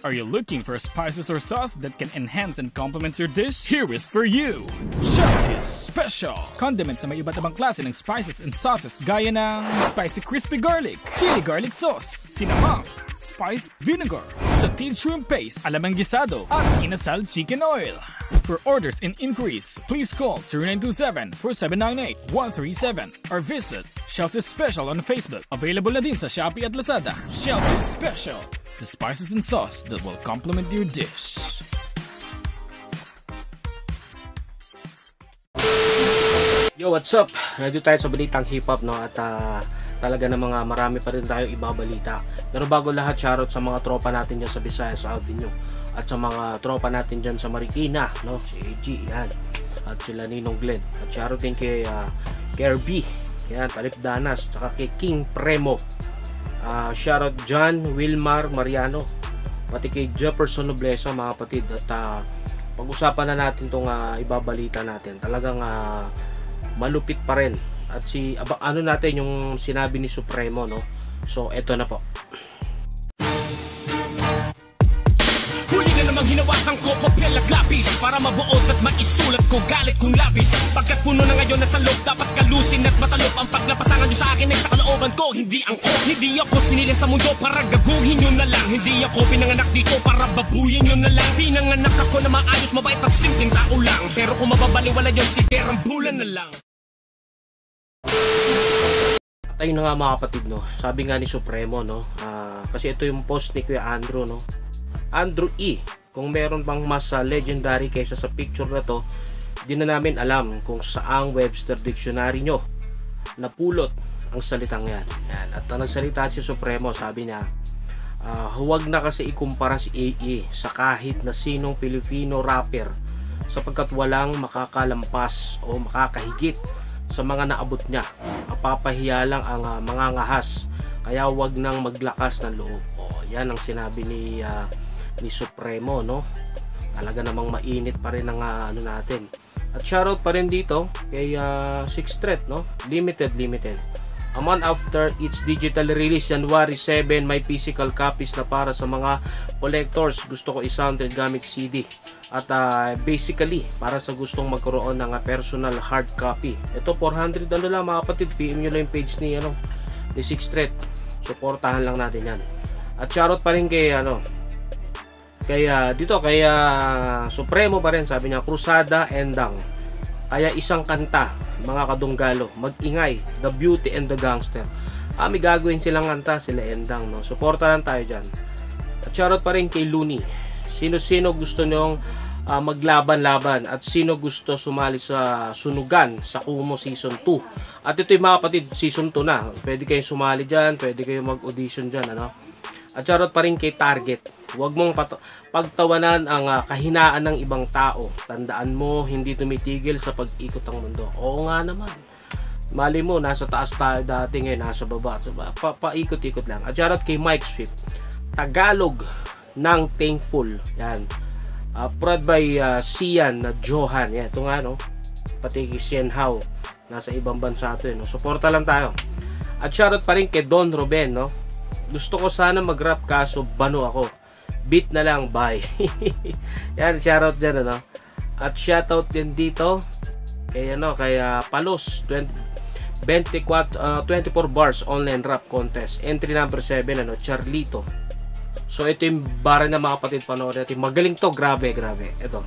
Are you looking for spices or sauce that can enhance and complement your dish? Here is for you! Chelsea's Special! Condiments na may iba't ibang klase ng spices and sauces gaya ng spicy crispy garlic, chili garlic sauce, cinnamon, spiced vinegar, sauteed shrimp paste, alamang gisado, at inasal chicken oil. For orders and inquiries, please call 0927-4798-137 or visit Chelsea's Special on Facebook. Available na din sa Shopee at Lazada. Chelsea's Special, the spices and sauce that will complement your dish. Yo, what's up? Nandito tayo sa balitang hip-hop, no? At talaga na marami pa rin tayo ibabalita. Pero bago lahat, shoutout sa mga tropa natin dyan sa Visayas Avenue. At sa mga tropa natin dyan sa Marikina, no? Si AG, yan. At sila Ninong Glenn. At shoutout din kay Kirby, yan, Talip Danas. Tsaka kay King Premo. Shoutout John Wilmar Mariano. Pati kay Jefferson Noblesa, mga kapatid. At pag-usapan na natin itong ibabalita natin. Talagang malupit pa rin. At ano natin yung sinabi ni Supremo, no? So eto na po. Huli na namang hinawakan ko papel at lapis para mabuot at maisulat ko galit kong labis. Pagkat puno na ngayon nasa loob, dapat kalusin at matalop ang paglapasangan nyo sa akin ay sa kalooban ko. Hindi ako sinilin sa mundo para gaguhin nyo na lang. Hindi ako pinanganak dito para babuyin nyo na lang. Pinanganak ako na maayos, mabait at simpleng tao lang. Pero kung mababaliwala yun, si Derang bulan na lang. At ayun na nga mga kapatid, no? Sabi nga ni Supremo, no? Kasi ito yung post ni Kuya Andrew, no? Andrew E, kung meron bang mas legendary kaysa sa picture na to, di na namin alam kung saang Webster Dictionary nyo napulot ang salitang yan. At nagsalita si Supremo, sabi niya, huwag na kasi ikumpara si AE sa kahit na sinong Pilipino rapper sapagkat walang makakalampas o makakahigit sa mga naabot niya. Papahiya lang ang mga ngahas, kaya huwag nang maglakas ng loob. Yan ang sinabi ni Supremo, no? Talaga namang mainit pa rin ang ano natin. At shoutout pa rin dito kay Six Threat, no? Limited. A month after its digital release, January 7, may physical copies na para sa mga collectors. Gusto ko i-sounded gamit CD. At basically, para sa gustong magkaroon ng personal hard copy. Ito, 400 ano lang mga kapatid. PM nyo lang yung page ni Six Threat. Supportahan lang natin yan. At shoutout pa rin kay Supremo pa rin, sabi niya, Cruzada Endang. Kaya isang kanta, mga kadunggalo, mag-ingay, The Beauty and the Gangster. May gagawin silang kanta, sila Endang, no? Suporta lang tayo dyan. At shoutout pa rin kay Looney. Sino-sino gusto nyong maglaban-laban at sino gusto sumali sa sunugan sa Kumu Season 2. At ito yung mga kapatid, Season 2 na. Pwede kayong sumali dyan, pwede kayong mag-audition dyan, ano? At shoutout pa rin kay Target. Huwag mong pagtawanan ang kahinaan ng ibang tao. Tandaan mo, hindi tumitigil sa pag-ikot ang mundo. Oo nga naman. Mali mo, nasa taas tayo dati, ngayon nasa baba. Paikot-ikot lang. At shoutout kay Mike Swift. Tagalog ng Thankful. Yan. Proud by Sian na Johan. Yan. Ito nga, no? Pati kay Sian Hao. Nasa ibang bansa ito, no? Suporta lang tayo. At shoutout pa rin kay Don Ruben, no? Gusto ko sana mag-rap kaso bano ako. Beat na lang, bye. Yan, shoutout dyan, ano? At shoutout din dito kay Palos 24 bars online rap contest. Entry number 7, Charlito. So ito yung bara na mga kapatid, panoorin natin. Magaling to, grabe. Ito.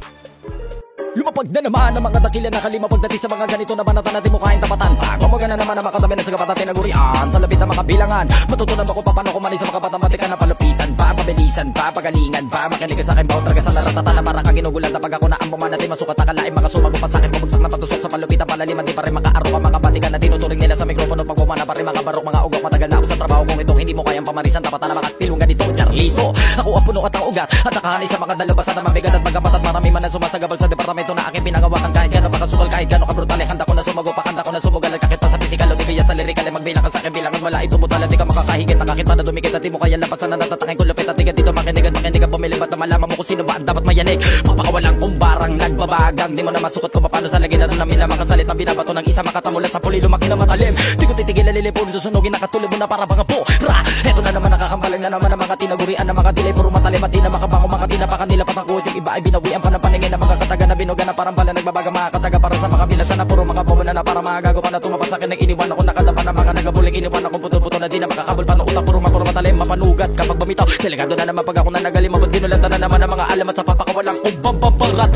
Lumapag na naman ang mga dakila na kalima pagdating sa mga ganito na banatan natin mukhaing tapatan. Pagmamaga na naman ang makadami na sa kapatan tinagurian sa labit ng mga bilangan. Matutunan ako paano kumali sa mga patamatika na palupitan pa, pabilisan pa, pagalingan pa. Makinig sa akin ba o traga sa laratatan para kang ginugulan tapag ako na ang bumanati masukat akalain mga sumago pa sa akin pabagsak na patusok sa palupitan palaliman di pa rin makaaro pa mga batikan na tinuturing nila sa mikropono pag bumana pa rin mga barok mga ugok matagal na ako sa trabaho kung itong hindi mo kayang pamarisan tapatan na mga stilong ganito Charlito. Ako ang puno at ang ugat at nakahanay sa mga dalabasan na mabigat at magamat at marami man na sumasagabal sa departamento na aking pinangawakan kahit gano'n pakasukal kahit gano'n kabrutal handa ko na sumago, pakanta ko na sumugal at kakita sa pisikal, o di kaya sa lirikal ay magbilang ka sa akin, bilangan wala itumutal at di ka makakahigit, nakakita na dumikit at di mo kaya lapasan na natatakin ko lupit at tiga dito makinigan bumili ba't na malaman mo kung sino ba ang dapat mayanig, papakawalang kumbarang nagbabagang, di mo na masukot ko paano sa lagi na namin na mga salita, binabato ng isa makatamulat sa puli, lumaki na matalim, di ko titigil alilipon, susunugin nakatulid mo na para bang po, ra, eto na naman nakakambalang na naman ang mga tinagurian na mga delay, puro matalim at di na makabango mga tinapakanila patangkuot, yung iba ay binawian pa ng paningin na mga kataga na binuga na parang pala nagbabaga mga kataga para sa mga bilasan na puro mga bobo na para mga gago pa na tumapas sa akin ng iniwan ako nakadapa na mga nagabuling iniwan ako puto-puto na di na makakabol pa ng utak puro matalim mapanugat kapag bumitaw delikado na naman pag ako na nagalim mabot ginulanta na naman ang mga alamat sa papakawalang kumbababang rat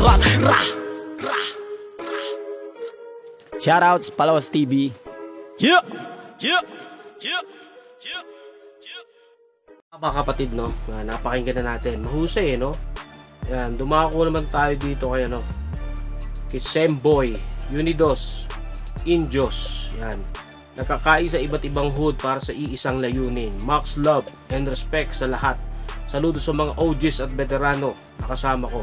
shoutouts Palawas TV. Yeah. Mga kapatid, no, napakinggan na natin, mahusay no. Yan, dumako naman tayo dito kay ano, kay Semboy, Unidos, Injos. Yan, nakakaisa iba't ibang hood para sa iisang layunin. Max love and respect sa lahat. Saludo sa mga OGs at veterano nakasama ko.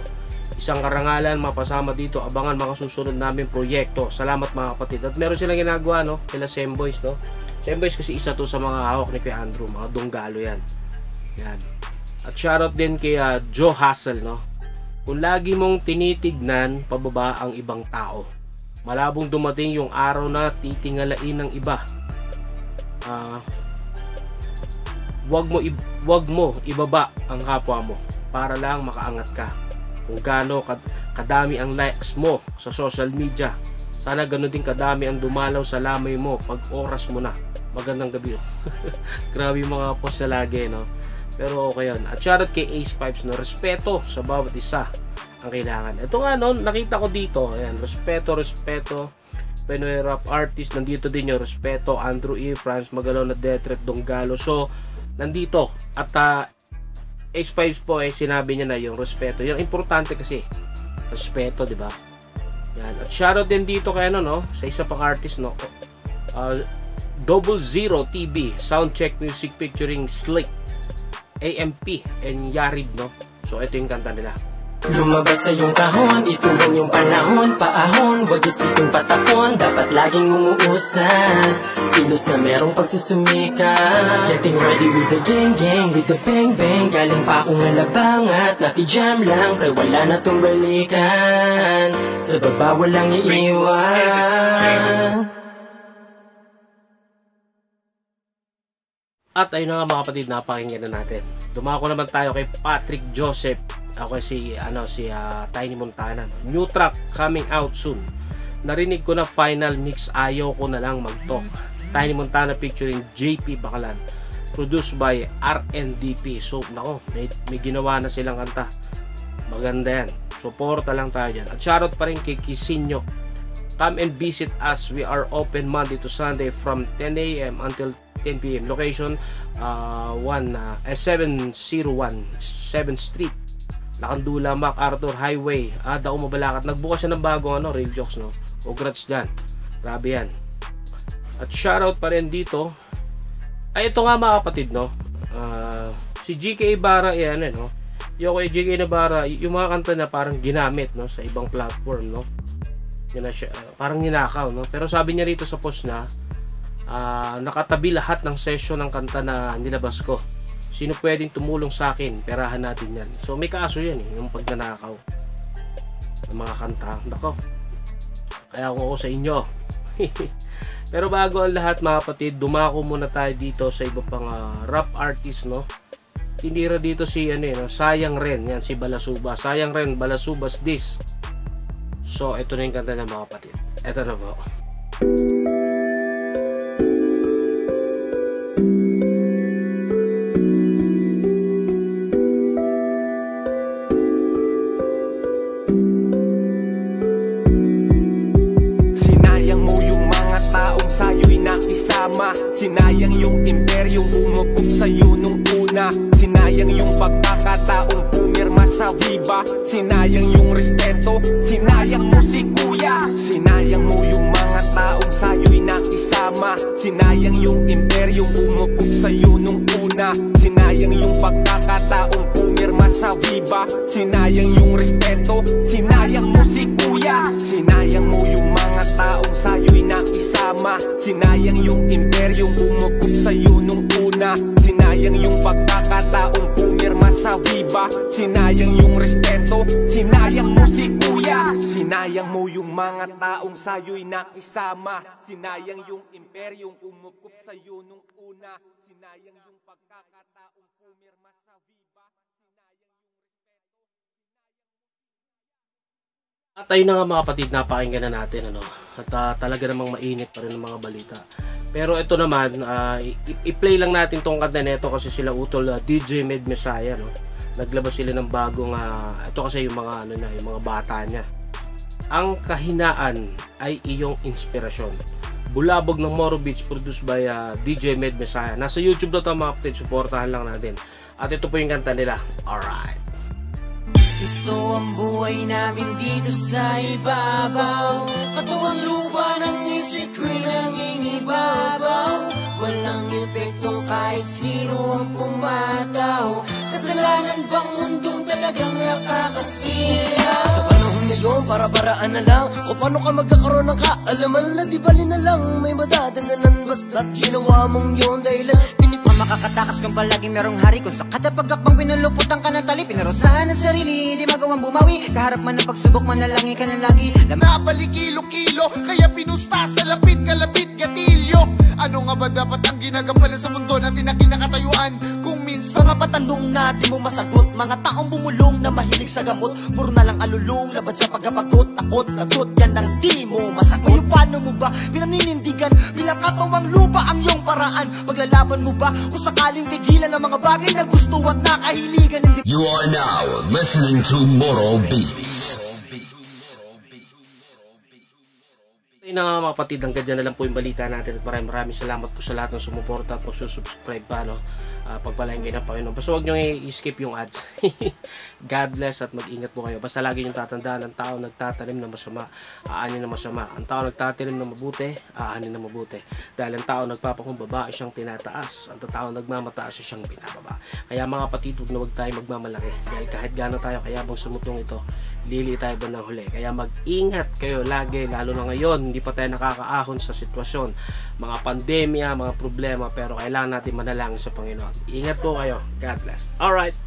Isang karangalan mapasama dito, abangan mga susunod namin proyekto. Salamat mga kapatid. At meron silang ginagawa, no, sila Semboys, no. Semboys kasi isa to sa mga hawak ni Kuya Andrew, mga dunggalo yan. Yan. At shoutout din kay Joe Hassel, no. Kung lagi mong tinitignan pababa ang ibang tao, malabong dumating yung araw na titingalain ng iba. Wag mo ibaba ang kapwa mo para lang makaangat ka. Kung gaano kadami ang likes mo sa social media, sana ganoon din kadami ang dumalaw sa lamay mo pag oras mo na. Magandang gabi. Grabe yung mga post na lagi, no. Pero okay yun. At shoutout kay Ace Pipes, no. Respeto sa bawat isa ang kailangan. Ito nga, no, nakita ko dito. Ayan, respeto. Penoy rap artist, nandito din yung respeto. Andrew E. Franz Magalaw na Detret Donggalo. So, nandito. At Ace Pipes po, sinabi niya na yung respeto. Yung importante kasi, respeto, di ba? Yan. At shoutout din dito kay ano, no, sa isa pang artist, no. 00 TV, Soundcheck Music featuring Slick, AMP, and Yarib, no? So, ito yung kanta nila. Lumabas sa iyong kahon, ituloy yung panahon, paahon, wag isipin patapon, dapat laging umuusan. Kilos na merong pagsusumika, getting ready with the gang, with the bang, galing pa akong nalabangat, nakijam lang, pre wala na tong balikan, sa baba walang iiwan. At ayun na nga mga kapatid, napakinggan na natin. Dumako naman tayo kay Patrick Joseph. Ako si Tiny Montana. New track coming out soon. Narinig ko na final mix, ayaw ko na lang mag-talk. Tiny Montana featuring JP Bakalan. Produced by RNDP. So, nako, may ginawa na silang kanta. Maganda yan. Suporta lang tayo dyan. At shoutout pa rin kay Kisinyo. Come and visit us. We are open Monday to Sunday from 10 a.m. until 10 p.m. Location 701 7th Street, Lakandula, MacArthur Highway, Dauma, Balakat. Nagbukas siya ng bagong Real Jokes, no. Congrats dyan. Grabe yan. At shoutout pa rin dito. Ay, ito nga mga kapatid, no. Si GK Ibarra, yan, no. Yung kay GK Ibarra, yung mga kanta na parang ginamit, no, sa ibang platform, no. Yun na siya, parang ninakaw, no. Pero sabi niya rito sa post na, nakatabi lahat ng session ng kanta na nilabas ko. Sino pwedeng tumulong sa akin? Perahan natin yan. So may kaso yan yung pagnanakaw ng mga kanta. Nako, kaya kung ako sa inyo. Pero bago ang lahat mga kapatid, dumako muna tayo dito sa iba pang rap artist, no. Tinira dito si no, Sayang Ren, yan si Balasuba. Sayang Ren, Balasubas this. So ito na yung kanta ng mga kapatid. Ito na po. Sinayang yung imperyong umukup sa'yo nung una. Sinayang yung pagkakataong pumirma sa Viva. Sinayang yung respeto, sinayang mo si Kuya. Sinayang mo yung mga taong sa'yo'y nakisama. Sinayang yung imperyong umukup sa'yo nung una. Sinayang yung pagkakataong pumirma sa Viva. Sinayang yung respeto, sinayang mo si Kuya. Sinayang mo yung mga taong sa'yo'y nakisama. Sinayang yung imperyong umukup sa'yo nung una. Sinayang yung pagkakataong pumirma sa Viva. Sinayang yung respeto, sinayang mo si kuya. Sinayang mo yung mga taong sa'yo'y nakisama. Sinayang yung imperyong umukup sa'yo nung una. Sinayang yung pagkakataong pumirma sa Viva. At ayun na nga mga kapatid, napakinggan na natin ano. At talaga namang mainit pa rin ang mga balita. Pero ito naman, i-play lang natin tong kanta nito kasi sila utol DJ Med Messiah, no. Naglabas sila ng bagong ito kasi yung mga ano na, yung mga bata niya. Ang kahinaan ay iyong inspirasyon. Bulabog ng Moro Beach, produced by DJ Med Messiah. Nasa YouTube na ito mga kapatid, suportahan lang natin. At ito po yung kanta nila. Alright. Ito ang buhay namin dito sa ibabaw. Katuwang lupa ng isip ko'y nangingibabaw. Walang epektong kahit sino ang pumataw. Kasalanan bang mundong talagang nakakasilaw? Sa panahon ngayon, para-paraan na lang. Kung paano ka magkakaroon ng kaalaman na di bali na lang may madadanganan. Basta't ginawa mong yun dahilan makakatakas kung palaging merong hari. Kung sa kada pagkakbang pinuluputan ka ng tali, pinarusahan ang sarili, di magawang bumawi. Kaharap man ng pagsubok, manalangin ka na lagi. Nabalik kilo-kilo, kaya pinusta sa lapit, kalapit, gatilyo. Ano nga ba dapat ang ginagampalan sa mundo natin na kinakatayuan? Kung minsan mga patanong natin mo masagot. Mga taong bumulong na mahilig sa gamot, puro na lang alulong, labad sa pagkapagot. Takot, lagot, yan ang di mo masagot. O paano mo ba pinaninindigan bilang katawang lupa ang iyong paraan? Paglalaban mo ba kung sakaling pigilan ang mga bagay na gusto at nakahiligan? You are now listening to Moro Beats. Ayun na mga kapatid, hanggang dyan na lang po yung balita natin at maraming salamat po sa lahat ng sumuporta at magsusubscribe pa, no? Pagpalain kayo ng Panginoon. Basta huwag nyo i-skip yung ads. God bless at mag-ingat po kayo. Basta lagi nyo tatandaan, ang tao nagtatanim na masama, aanin na masama. Ang tao nagtatanim na mabuti, aanin na mabuti. Dahil ang tao nagpapakumbaba ay siyang tinataas. Ang tao nagmamataas ay siyang pinababa. Kaya mga kapatid, huwag tayo magmamalaki. Dahil kahit gano'n tayo, kaya bang sumutong ito, lili tayo ba ng huli. Kaya mag-ingat kayo lagi, lalo na ngayon, hindi pa tayo nakakaahon sa sitwasyon, mga pandemya, mga problema, pero kailangan natin manalangin sa Panginoon. Ingat po kayo. God bless. Alright.